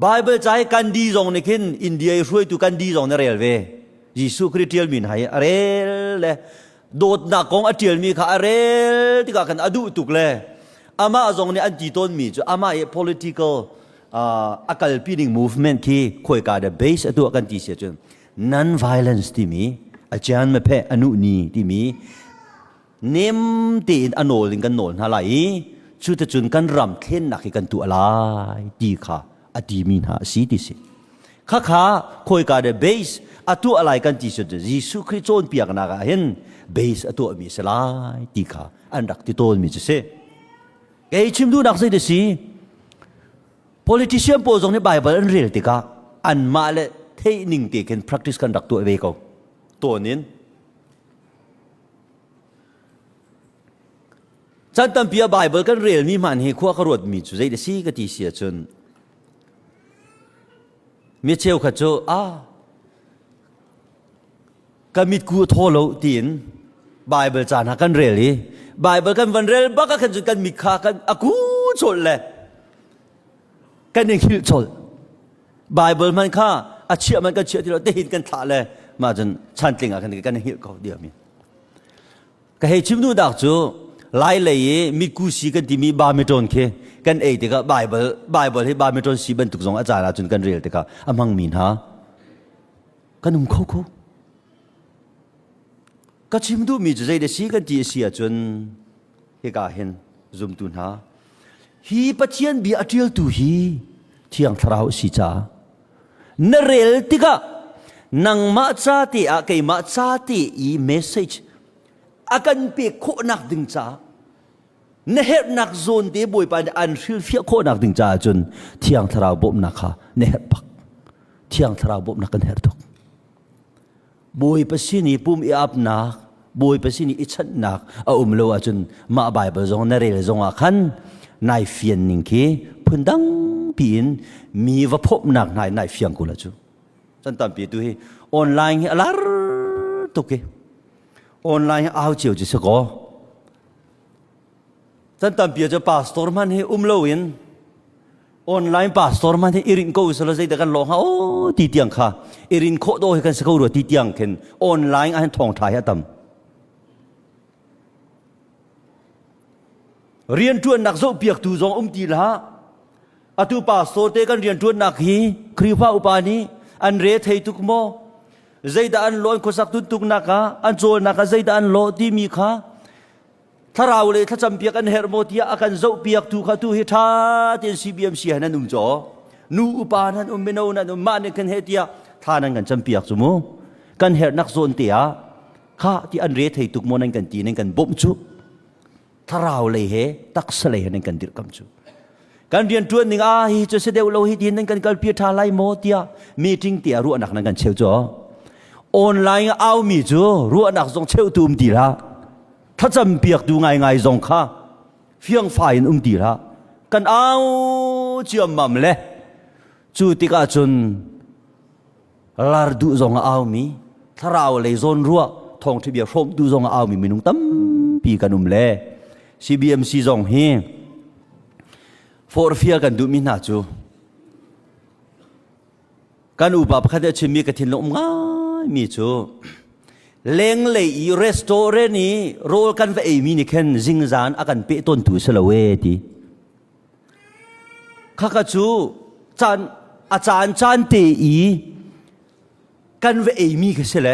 Bible ใจกันดีจงในขึ้นอินเดียช่วยตัวกันดีจงในเรลเวยิสุคริสเตียนมินให้เรลเลยโดดหนักของอาเจียนมีค่ะเรลที่กันอดุตุกเลยอามาจงในอันจีต้นมีจูอามาpolitical อาการปีนิ่ง movement ที่คุยกัน the base ตัวกันที่เสียจน non violence ที่มีอาจารย์มาเพ่อนุนีที่มีเนมตีนอโนลิงกันโนนอะไรชุดจุนกันรำเท่นหนักกันตัวอะไรดีค่ะอดีมีนาสีดิสิข้าข้าคุยกันเดเบสตัวอะไรกันที่สุดยิสุคริสต์โจนเปียกนักเห็นเบสตัวมีสลายดีค่ะอันดักที่โตนมีจะเสเอ้ชิมดูนักสิดิสิ politician โพสต์ในไบเบิลอันเรียลติกาอันมาเลเทนิ่งตีกัน practice กันดักตัวเวกตัวนี้ฉันตั้งเปียไบเบิลกันเรียลมีมันให้ขั้วขรวดมีจุดใจเดซี่ก็ที่เสียจนมีเชลขจรก็มีกูโทโลตีนไบเบิลจานหากันเรียลไบเบิลกันวันเรียลบักกันจนกันมีขากันอากูชนเลยกันยังหิวชนไบเบิลมันข้าอาเชื่อมันก็เชื่อที่เราได้เห็นกันท่าเลยมาจนชันติงกันกันยังหิวเขาเดียวมีก็ให้ชิมดูดักจูหลายเลยมีกูสีกันที่มีบาเมตอนเคกันเอติกะไบเบิลให้บาเมตอนสีบรรทุกส่งอาจารย์จนกันเรียลติกะอามังมีนฮะกันนุ่มเขาก็ชิมดูมีจุดใจเดสีกันที่เสียจนเฮกาเห็นซุมตุนฮะฮีปัจเจียนบีอัจเจียลตูฮีที่ยังทราวสิจ้านเรียลติกะนังมาชาติอาเกยมาชาติอีเมสเซจอากันเปียกโคนักดึงจ้าเนเหตุนักโซนที่บอยไปอันฟิลเฟียโคนักดึงจ้าจนเที่ยงทราวบบนักฮะเนเหตุปักเที่ยงทราวบบนักกันเหตุทุกบอยไปสินีปุ่มอีอับนักบอยไปสินีอิชันนักโลอาจนมาใบเบอร์จงนเรลจงอาคันนายเฟียนนิงคีพื้นดังปีนมีว่าพบนักนายเฟียงกูละจูฉันตามปีดูให้ออนไลน์อะไรตุกออนไลน์เอาเจียวจิสกอฉันตามเปียจะพาสตอร์มันให้โลวินออนไลน์พาสตอร์มันให้อิรินโก้สละใจแต่กันลองเขาตีเตียงค่ะอิรินโคโดให้กันสกอรัวตีเตียงเข็นออนไลน์อันทองถ่ายอะตั้มเรียนชวนนักโซเปียกตูจงตีละอตุพาสตอร์เตกันเรียนชวนนักฮีครีฟ้าอุปานีอันเรทให้ทุกโมใจด่านลอยคนสักตุกนักอันโจนักใจด่านลอยที่มีข้าถ้าเราเลยถ้าจำเปียกันเฮร์โมที่อากันเจ้าเปียกถูกข้าถูกเหตุเตียนซีบีเอ็มซีนั้นจ่อนูอุปานั้นเมโนนั้นมาเนี่ยกันเหตุท่านั้นกันจำเปียกสมมุกันเฮร์นักโซนเตียข้าที่อันเรทให้ทุกโมนั้นกันตีนั้นกันบ่มจุถ้าเราเลยเหตักสเลยนั้นกันดิรกำจุการเรียนชวนหนึ่งฮิจะเสด็จเราฮิดีนั้นกันการเปียท่าไลโมเตียมีทิ้งเตียรู้นักนั้นกันเชี่ยวจ่อออนไลน์เอามีจูรู้นักส่งเชี่ยวตูมตีละถ้าจำเปียกดูไงส่งข้าเฟียงฝ่ายตีละกันเอาเจียมมั่มเลยจูติกาจนลาร์ดูส่งเอามีถ้าเราเลยโซนรัวทองที่เบียร์ฟมดูส่งเอามีนุ่งตั้มปีกันเลยCBMC ส่งเฮฟอร์เฟียกันดูมีน่าจูกันอุปปับขัดชิมีกระถิ่นลงง่ายมีจูเล้งเลยอีรีสโตเรนี่โรลกันว่ามีนี่แค่จิงจานอากันเปิดต้นตัวเสลเวทีข้าก็จูจานอาจารย์จานเตอีกันว่ามีก็เสล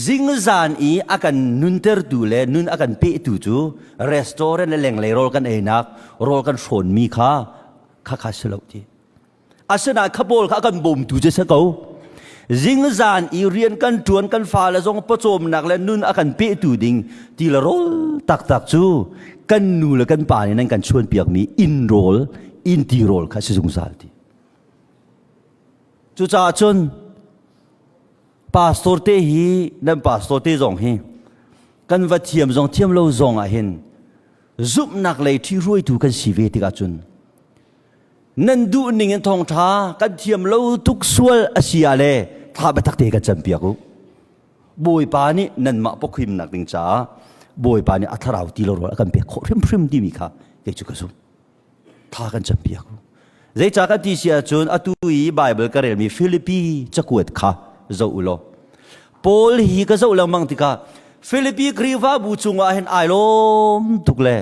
จิงจานอีอากันนุนเตอร์ดูเลยนุนอากันเปิดตัวจูรีสโตเรนเล้งเลยโรลกันนักโรลกันฝนมีข้าเสลทีอาศัยนักขบวนข้ากันบ่มตัวเจสกูจิงจานอีเรียนกันจวนกันฟ้าและทรงประโจมนักและนุนอากันเปิดตัวดิ่งทีละโรลตักจูกันนูและกันป่านี่นั่นกันชวนเปียกมีอินโรลอินทีโรลข้าศึกสงสารทีจูจ่าจนพาสตอร์เตฮีนั่นพาสตอร์เตจงฮีกันวัดเทียมจงเทียมเราจงอาเห็นจุบนักเลยที่รวยถูกกันชีวิตที่กาจุนนั่นดูนิ่งทองท้ากันเทียมเราทุกส่วนอาศัยเลยถ้าไปตักเตะกันจำเปียกุบอยปานี่นั่นมาปกขิมนักดิงจ้าบอยปานี่อัธราวตีเรากันเปียกริมดีมีค่ะเด็กจุกซุถ้ากันจำเปียกุ zai chaka ti sia chun atui bible karel mi philippi chakuat kha zo ulo Paul hi ka zo lamang tika philippi kriwa bu chunga hen ailom tukle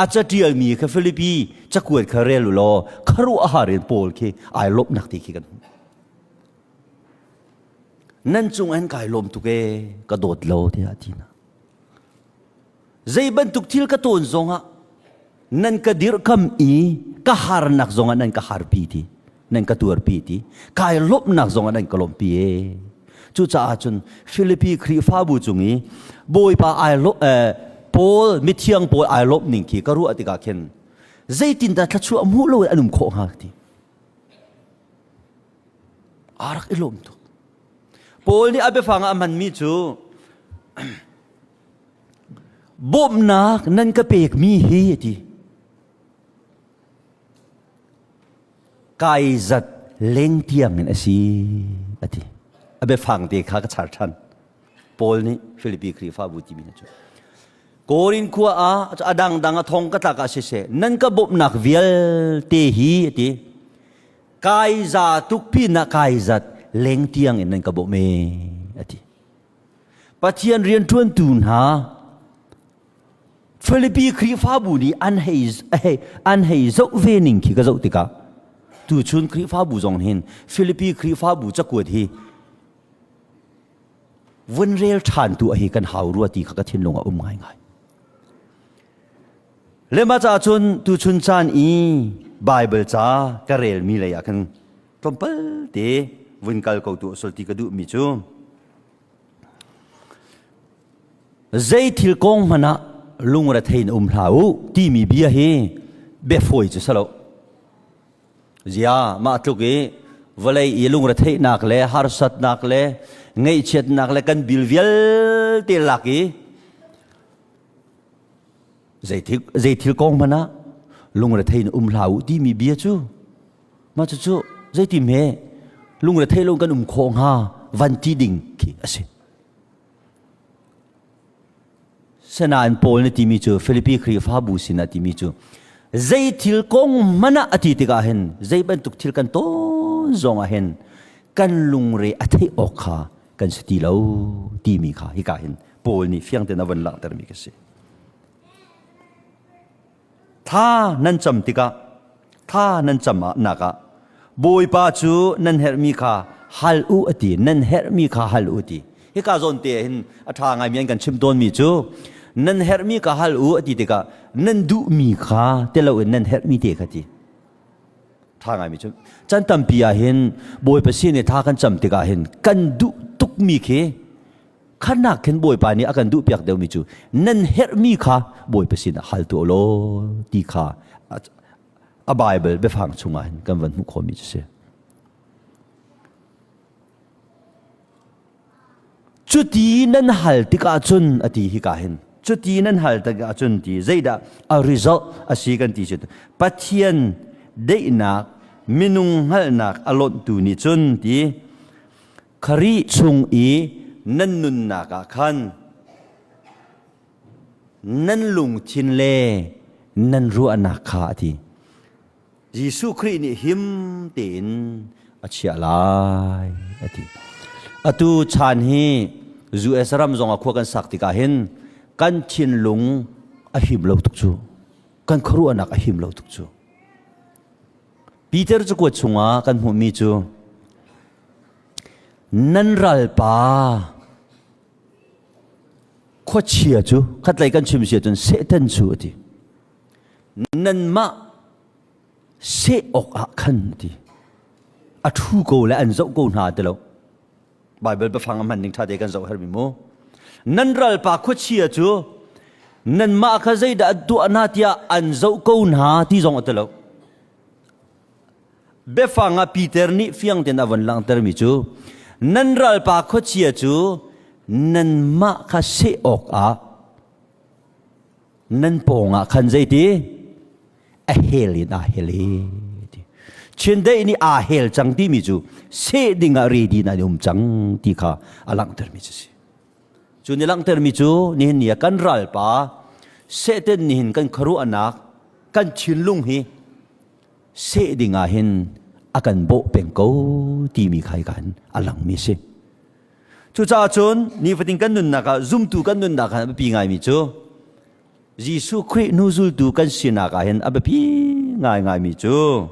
acha tial mi ka philippi chakuat kharel ulo kharu aharin Paul ki ailop nakti ki kan nan chung an kai lom tuke ka dot lo ti atina zai ban tuk thil ka ton zonga nan ka dir kam i ka har nak zonga nan ka har pi ti nan ka tur pi ti kai lop nak zonga nan ka lom pi e chu cha chun philippi khri fa bu chungi boy pa ai lo Paul mi thiang Paul ai lop ning ki ka ru atika khen zai tin da thachu amu lo anum kho ha ti arak ilom tu Paul ni abe fanga man mi chu bom nak nan ka pek mi hi ti kai zat leng tiang in asi ati abe fang te kha ka char than Paul ni Philippi khri fa bu ti mi na chu korin khuwa a adang dang a thong ka ta ka se nan ka bom nak vial te hi ti kai za tuk pi na kai zat leng tiang in nan ka bo me ati pathian rian tuan tun ha Philippi khri fa bu ni an hei zo ve ning ki ka zo tika tu chun khri fa bu jong hin Philippi khri fa bu chakuat hi vun rel than tu a hi kan hau ru ti kha ka thin longa ngai ngai lema cha chun tu chun chan i bible cha ka rel mi le ya kan tompal te vun kal ko tu sol ti ka du mi chu zai thil kong mana lungra thein hlau ti mi bia hi be foi chu salo zia ma tuke valai i lungra thei nak le har sat nak le ngei chet nak le kan bilvial te laki zai thil kong mana lungra thein hlau ti mi bia chu ma chu zai ti me lungra thei long kan khong ha van ti ding ki ase sana an Paul ni ti mi chu Philippi khri fa bu sina ti mi chu zai thil kong mana ati tika hen zai ban tuk thil kan to zong a hen kan lungre athei okha kan sti lo ti mi kha hi ka hen Paul ni fiang te na van lang ter mi ka se tha nan cham tika tha nan cham na ka boy pa chu nan her mi kha hal u ati nan her mi kha hal u ti hi ka zon te hin atha ngai mian kan chim don mi chu nan her mi ka hal u ati tika nan du mi kha te lo nan her mi te khati tha ngai mi chu chan tam pia hin boy pa si ne tha kan cham tika hin kan du tuk mi khe khana khen boy pa ni akan du piak deu mi chu nan her mi kha boy pa si na hal tu lo ti kha a bible be phang chunga hin kan van mu kho mi chu se chuti nan hal tika chun ati hi ka hin chuti nan hal tika chun ti zaida a result asi kan ti chu pathian deina minung hal nak alon tu ni chun ti khari chung i nan nun na ka khan nan lung chin le nan ru ana kha ti Jesu Christ ni him tin achia lai ati atu chan hi zu esram zong a khwa kan sakti ka hin kan chin lung a him lo tuk chu kan khru anak a him lo tuk chu Peter chu ko chunga kan hu mi chu nan ral pa kho chia chu khat lai kan chim sia chun Satan chu ati nan ma se ok a khan ti a thu ko la an zo ko na te lo Bible ba phang man ning tha de kan zo her mi mo nan ral pa kho chia chu nan ma kha zai da du anatia an zo ko na ti zong atelo be phanga Peter ni fiang ten avan lang ter mi chu nan ral pa kho chia chu nan ma kha se ok a nan ponga khan zai ti a helin a heli chen dei ni a hel chang ti mi chu se dinga ready na um chang ti kha alang ter mi chu si chu ni lang ter mi chu ni ni kan ral pa se ten ni hin kan kharu anak kan chin lung hi sẽ đi ngà hin akan bộ bèn câu ti mi khai gan alang mi se chu cha chun ni fating kan nun naka zoom tu kan nun naka pi ngai mi chu Giêsu Christ nu zul tu kan sina ka hin abapi ngai ngai mi chu